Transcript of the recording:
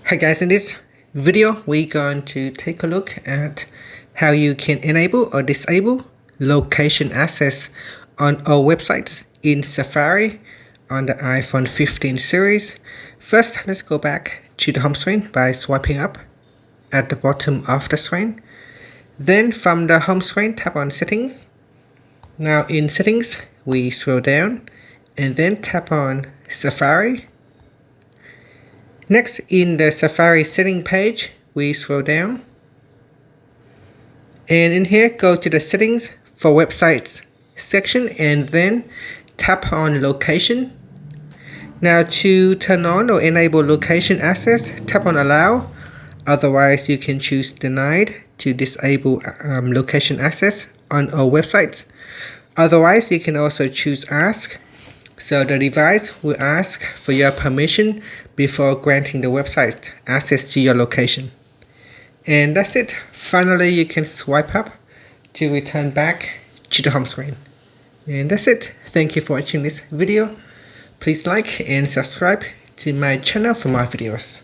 Hi guys, in this video we're going to take a look at how you can enable or disable location access on all websites in Safari on the iPhone 15 series. First, let's go back to the home screen by swiping up at the bottom of the screen. Then from the home screen, tap on settings. Now in settings, we scroll down and then tap on Safari. Next, in the Safari setting page, we scroll down. And in here, go to the settings for websites section and then tap on location. Now to turn on or enable location access, tap on allow. Otherwise, you can choose denied to disable location access on all websites. Otherwise, you can also choose ask. So the device will ask for your permission before granting the website access to your location. And that's it. Finally, you can swipe up to return back to the home screen. And that's it. Thank you for watching this video. Please like and subscribe to my channel for more videos.